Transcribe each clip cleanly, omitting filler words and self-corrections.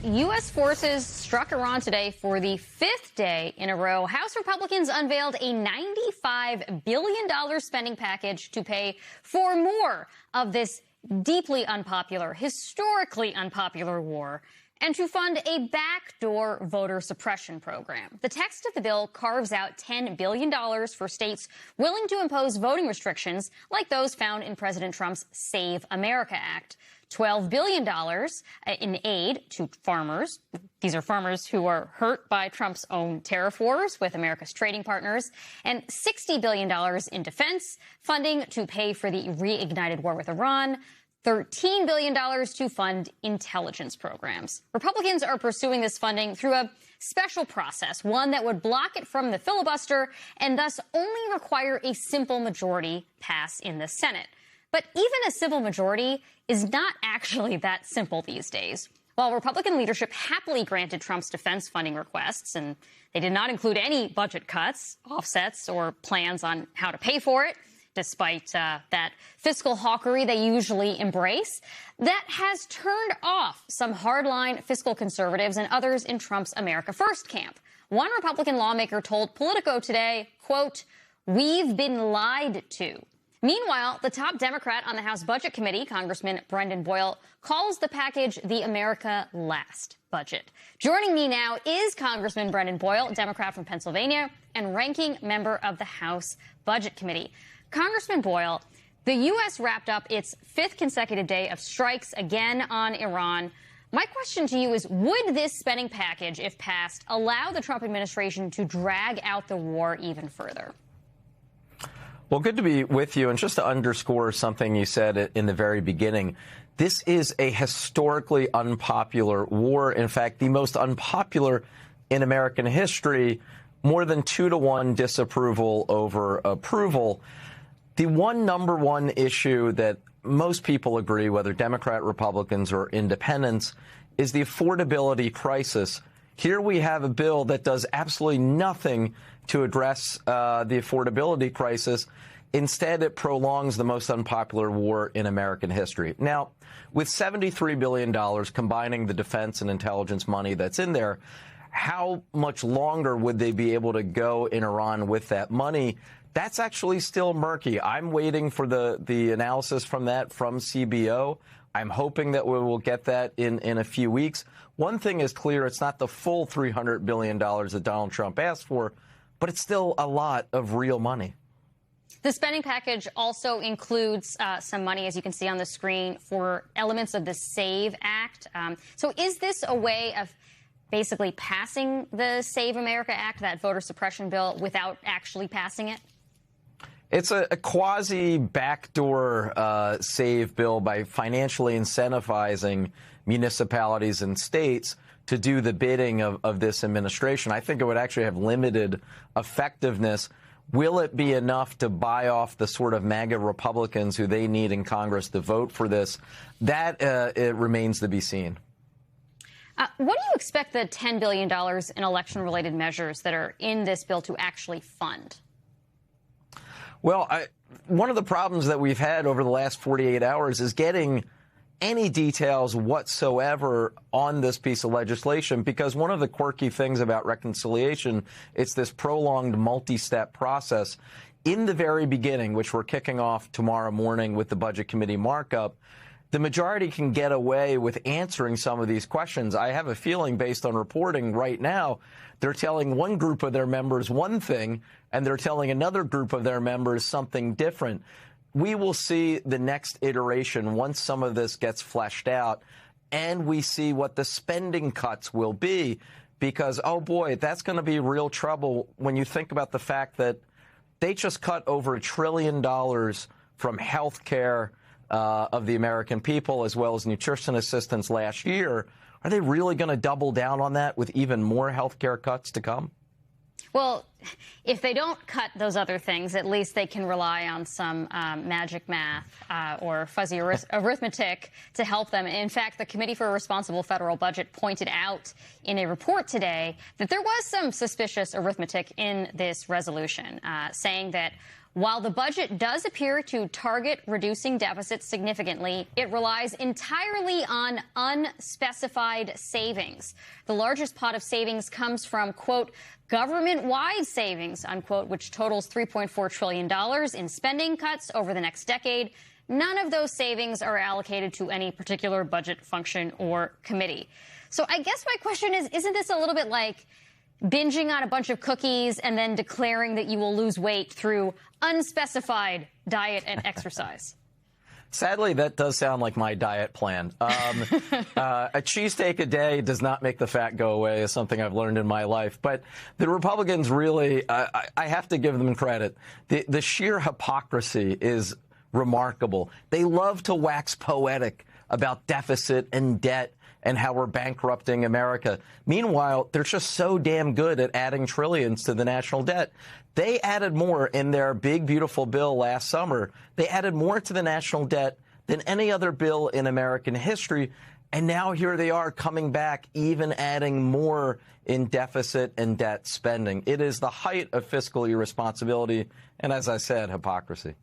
U.S. forces struck Iran today for the fifth day in a row. House Republicans unveiled a $95 billion spending package to pay for more of this deeply unpopular, historically unpopular war, and to fund a backdoor voter suppression program. The text of the bill carves out $10 billion for states willing to impose voting restrictions like those found in President Trump's Save America Act. $12 billion in aid to farmers. These are farmers who are hurt by Trump's own tariff wars with America's trading partners. And $60 billion in defense funding to pay for the reignited war with Iran. $13 billion to fund intelligence programs. Republicans are pursuing this funding through a special process, one that would block it from the filibuster and thus only require a simple majority pass in the Senate. But even a simple majority is not actually that simple these days. While Republican leadership happily granted Trump's defense funding requests, and they did not include any budget cuts, offsets, or plans on how to pay for it, despite that fiscal hawkery they usually embrace, that has turned off some hardline fiscal conservatives and others in Trump's America First camp. One Republican lawmaker told Politico today, quote, "We've been lied to." Meanwhile, the top Democrat on the House Budget Committee, Congressman Brendan Boyle, calls the package the America Last budget. Joining me now is Congressman Brendan Boyle, Democrat from Pennsylvania and ranking member of the House Budget Committee. Congressman Boyle, the U.S. wrapped up its fifth consecutive day of strikes again on Iran. My question to you is, would this spending package, if passed, allow the Trump administration to drag out the war even further? Well, good to be with you. And just to underscore something you said in the very beginning, this is a historically unpopular war. In fact, the most unpopular in American history, more than 2-to-1 disapproval over approval. The number one issue that most people agree, whether Democrat, Republicans, or independents, is the affordability crisis. Here we have a bill that does absolutely nothing to address the affordability crisis. Instead, it prolongs the most unpopular war in American history. Now, with $73 billion, combining the defense and intelligence money that's in there, how much longer would they be able to go in Iran with that money? That's actually still murky. I'm waiting for the analysis from that from CBO. I'm hoping that we will get that in a few weeks. One thing is clear, it's not the full $300 billion that Donald Trump asked for, but it's still a lot of real money. The spending package also includes some money, as you can see on the screen, for elements of the SAVE Act. So is this a way of basically passing the Save America Act, that voter suppression bill, without actually passing it? It's a quasi-backdoor SAVE bill by financially incentivizing municipalities and states to do the bidding of this administration. I think it would actually have limited effectiveness. Will it be enough to buy off the sort of MAGA Republicans who they need in Congress to vote for this? That it remains to be seen. What do you expect the $10 billion in election-related measures that are in this bill to actually fund? Well, one of the problems that we've had over the last 48 hours is getting any details whatsoever on this piece of legislation, because one of the quirky things about reconciliation, it's this prolonged multi-step process. In the very beginning, which we're kicking off tomorrow morning with the Budget Committee markup, the majority can get away with answering some of these questions. I have a feeling, based on reporting right now, they're telling one group of their members one thing, and they're telling another group of their members something different. We will see the next iteration once some of this gets fleshed out, and we see what the spending cuts will be, because, oh boy, that's going to be real trouble when you think about the fact that they just cut over $1 trillion from health care of the American people, as well as nutrition assistance last year. Are they really going to double down on that with even more health care cuts to come? Well, if they don't cut those other things, at least they can rely on some magic math or fuzzy arithmetic to help them. In fact, the Committee for a Responsible Federal Budget pointed out in a report today that there was some suspicious arithmetic in this resolution, saying that While the budget does appear to target reducing deficits significantly, it relies entirely on unspecified savings. The largest pot of savings comes from, quote, government-wide savings, unquote, which totals $3.4 trillion in spending cuts over the next decade. None of those savings are allocated to any particular budget function or committee. So I guess my question is, isn't this a little bit like binging on a bunch of cookies and then declaring that you will lose weight through unspecified diet and exercise? Sadly, that does sound like my diet plan. A cheesesteak a day does not make the fat go away, is something I've learned in my life. But the Republicans really, I have to give them credit. The sheer hypocrisy is remarkable. They love to wax poetic about deficit and debt and how we're bankrupting America. Meanwhile, they're just so damn good at adding trillions to the national debt. They added more in their big, beautiful bill last summer. They added more to the national debt than any other bill in American history. And now here they are coming back, even adding more in deficit and debt spending. It is the height of fiscal irresponsibility and, as I said, hypocrisy.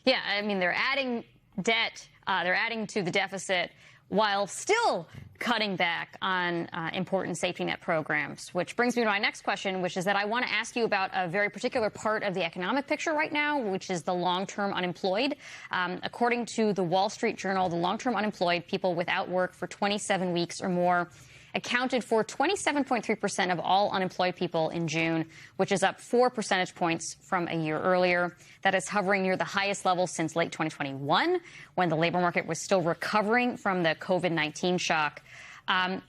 Yeah, I mean, they're adding debt, they're adding to the deficit while still cutting back on important safety net programs, which brings me to my next question, which is that I want to ask you about a very particular part of the economic picture right now, which is the long-term unemployed. According to the Wall Street Journal, the long-term unemployed, people without work for 27 weeks or more, accounted for 27.3% of all unemployed people in June, which is up 4 percentage points from a year earlier. That is hovering near the highest level since late 2021, when the labor market was still recovering from the COVID-19 shock.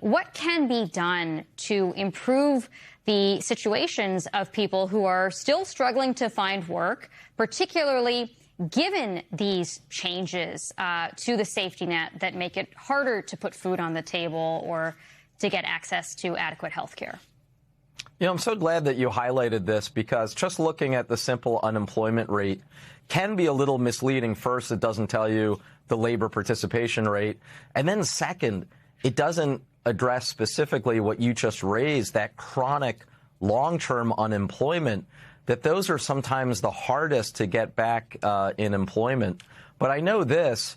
What can be done to improve the situations of people who are still struggling to find work, particularly given these changes to the safety net that make it harder to put food on the table or to get access to adequate health care? You know, I'm so glad that you highlighted this, because just looking at the simple unemployment rate can be a little misleading. First, it doesn't tell you the labor participation rate. And then second, it doesn't address specifically what you just raised, that chronic long-term unemployment, that those are sometimes the hardest to get back in employment. But I know this,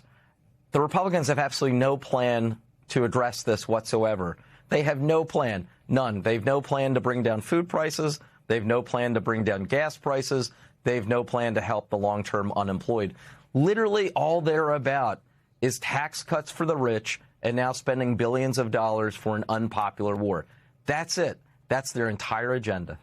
the Republicans have absolutely no plan to address this whatsoever. They have no plan, none. They've no plan to bring down food prices. They've no plan to bring down gas prices. They've no plan to help the long-term unemployed. Literally all they're about is tax cuts for the rich and now spending billions of dollars for an unpopular war. That's it. That's their entire agenda.